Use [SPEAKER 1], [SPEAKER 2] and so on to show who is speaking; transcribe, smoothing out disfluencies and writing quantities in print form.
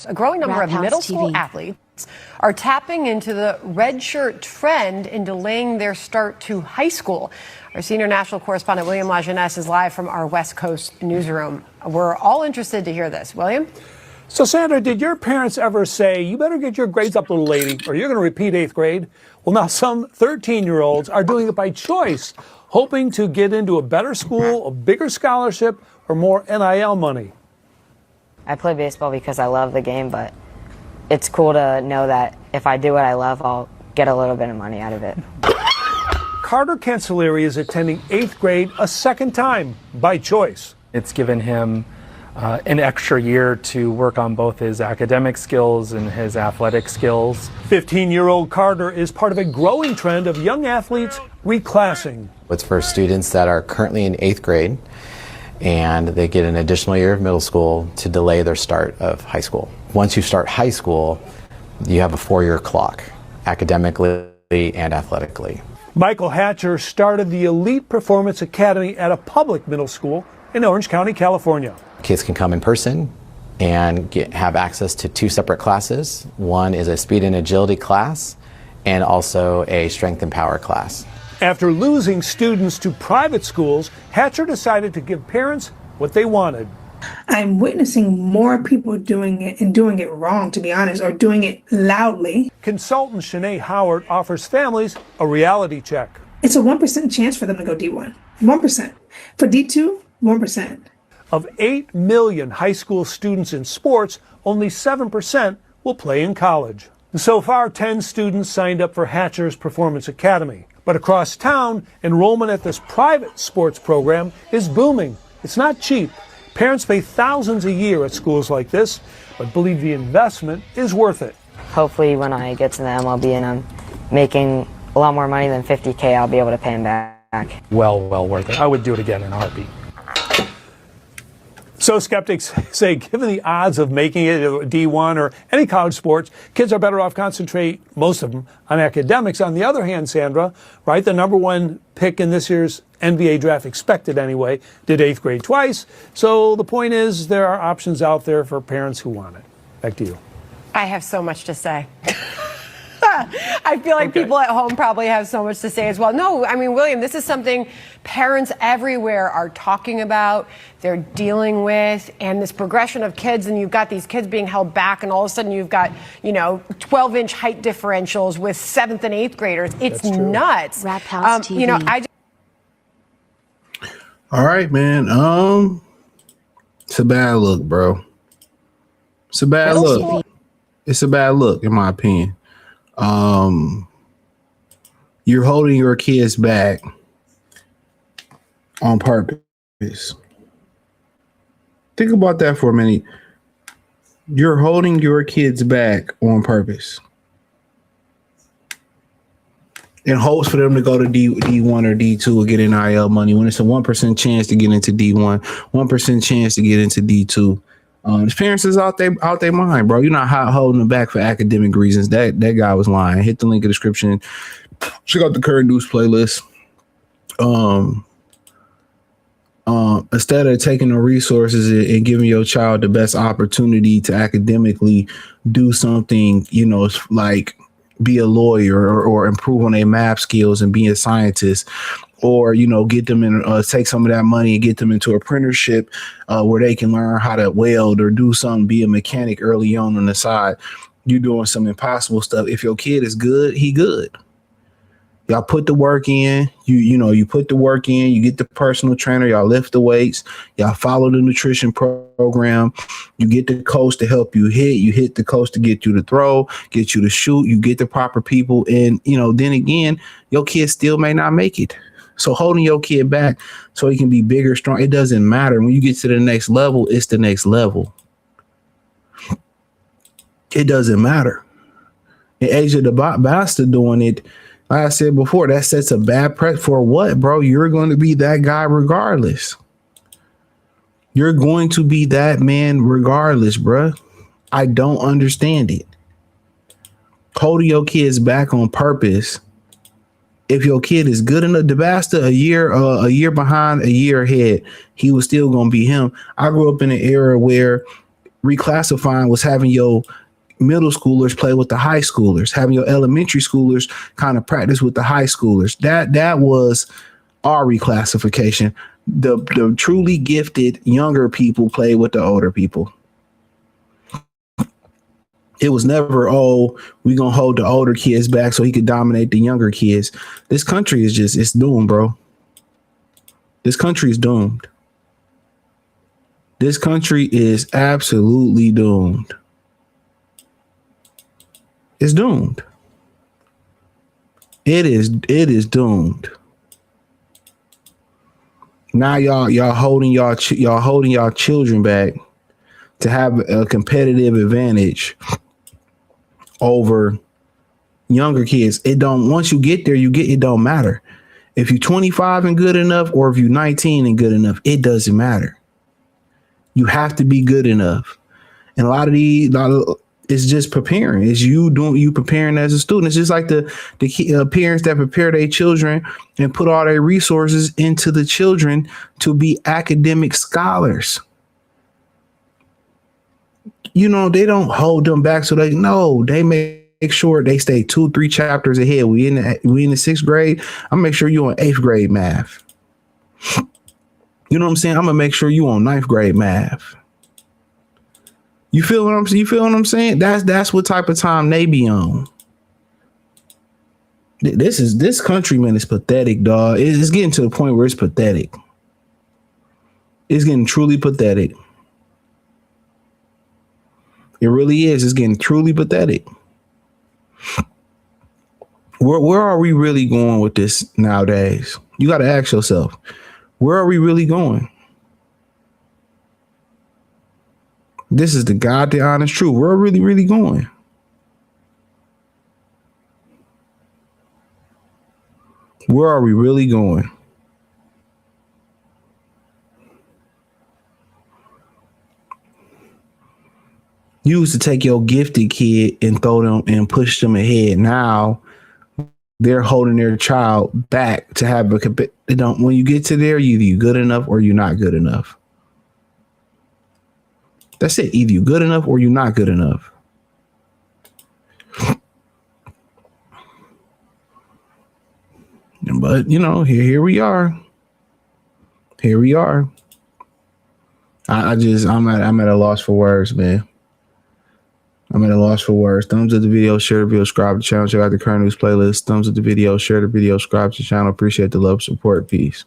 [SPEAKER 1] A growing number of middle school athletes are tapping into the red shirt trend in delaying their start to high school. Our senior national correspondent, William Lajeunesse, is live from our West Coast newsroom. We're all interested to hear this. William?
[SPEAKER 2] So, Sandra, did your parents ever say, you better get your grades up, little lady, or you're going to repeat 8th grade? Well, now some 13-year-olds are doing it by choice, hoping to get into a better school, a bigger scholarship, or more NIL money.
[SPEAKER 3] I play baseball because I love the game, but it's cool to know that if I do what I love, I'll get a little bit of money out of it.
[SPEAKER 2] Carter Cancelleri is attending 8th grade a second time by choice.
[SPEAKER 4] It's given him an extra year to work on both his academic skills and his athletic skills.
[SPEAKER 2] 15-year-old Carter is part of a growing trend of young athletes reclassing.
[SPEAKER 5] It's for students that are currently in 8th grade and they get an additional year of middle school to delay their start of high school. Once you start high school, you have a 4-year clock, academically and athletically.
[SPEAKER 2] Michael Hatcher started the Elite Performance Academy at a public middle school in Orange County, California.
[SPEAKER 5] Kids can come in person and have access to 2 separate classes. One is a speed and agility class and also a strength and power class.
[SPEAKER 2] After losing students to private schools, Hatcher decided to give parents what they wanted.
[SPEAKER 6] I'm witnessing more people doing it and doing it wrong, to be honest, or doing it loudly.
[SPEAKER 2] Consultant Shanae Howard offers families a reality check.
[SPEAKER 6] It's a 1% chance for them to go D1. 1%. For D2, 1%.
[SPEAKER 2] Of 8 million high school students in sports, only 7% will play in college. So far, 10 students signed up for Hatcher's Performance Academy. But across town, enrollment at this private sports program is booming. It's not cheap. Parents pay thousands a year at schools like this, but believe the investment is worth it.
[SPEAKER 3] Hopefully when I get to the MLB and I'm making a lot more money than $50K, I'll be able to pay him back.
[SPEAKER 4] Well worth it. I would do it again in a heartbeat.
[SPEAKER 2] So skeptics say, given the odds of making it a D1 or any college sports, kids are better off concentrate, most of them, on academics. On the other hand, Sandra, right, the number 1 pick in this year's NBA draft, expected anyway, did 8th grade twice. So the point is there are options out there for parents who want it. Back to you.
[SPEAKER 1] I have so much to say. I feel like people at home probably have so much to say as well. No, I mean, William, this is something parents everywhere are talking about, they're dealing with, and this progression of kids, and you've got these kids being held back, and all of a sudden you've got, 12-inch height differentials with 7th and 8th graders. It's nuts.
[SPEAKER 7] Rap House TV.
[SPEAKER 8] All right, man. It's a bad look, bro. It's a bad look. It's a bad look, in my opinion. You're holding your kids back on purpose. Think about that for a minute. You're holding your kids back on purpose in hopes for them to go to D1 or D2 or get NIL money when it's a 1% chance to get into D1, 1% chance to get into D2. His parents is out their mind, bro. You're not holding them back for academic reasons. That guy was lying. Hit the link in the description. Check out the current news playlist. Instead of taking the resources and giving your child the best opportunity to academically do something, like be a lawyer or improve on their math skills and be a scientist, or, get them in, take some of that money and get them into a apprenticeship where they can learn how to weld or do something, be a mechanic early on the side. You're doing some impossible stuff. If your kid is good, he good. Y'all put the work in, you put the work in, you get the personal trainer, y'all lift the weights, y'all follow the nutrition program, you get the coach to help you hit the coach to get you to throw, get you to shoot, you get the proper people. And, then again, your kid still may not make it. So holding your kid back so he can be bigger, strong, it doesn't matter. When you get to the next level, it's the next level. It doesn't matter. And Asia the bastard doing it, like I said before, that sets a bad precedent for what, bro? You're going to be that guy regardless. You're going to be that man regardless, bro. I don't understand it. Holding your kids back on purpose. If your kid is good enough, DeBasta a year behind, a year ahead, he was still going to be him. I grew up in an era where reclassifying was having your middle schoolers play with the high schoolers, having your elementary schoolers kind of practice with the high schoolers. That was our reclassification. The truly gifted younger people play with the older people. It was never, oh, we're going to hold the older kids back so he could dominate the younger kids. This country is just, it's doomed, bro. This country is doomed. This country is absolutely doomed. It's doomed. It is doomed. Now y'all holding y'all children back to have a competitive advantage over younger kids. Once you get there, it don't matter. If you're 25 and good enough, or if you're 19 and good enough, it doesn't matter. You have to be good enough. And a lot of it's just preparing. It's you preparing as a student. It's just like the parents that prepare their children and put all their resources into the children to be academic scholars. You know, they don't hold them back. So they make sure they stay 2-3 chapters ahead. We in the 6th grade. I'm gonna make sure you on 8th grade math. You know what I'm saying? I'm gonna make sure you on 9th grade math. You feel what I'm saying? That's what type of time they be on. This country, man, is pathetic, dog. It's getting to the point where it's pathetic. It's getting truly pathetic. It really is. It's getting truly pathetic. Where are we really going with this nowadays? You got to ask yourself, where are we really going? This is the honest truth. Where are we really going? Where are we really going? You used to take your gifted kid and throw them and push them ahead. Now they're holding their child back to have when you get to there, either you're good enough or you're not good enough. That's it. Either you're good enough or you're not good enough. But you know, here we are. Here we are. I'm at a loss for words, man. I'm at a loss for words. Thumbs up the video, share the video, subscribe to the channel, check out the current news playlist. Thumbs up the video, share the video, subscribe to the channel. Appreciate the love, support, peace.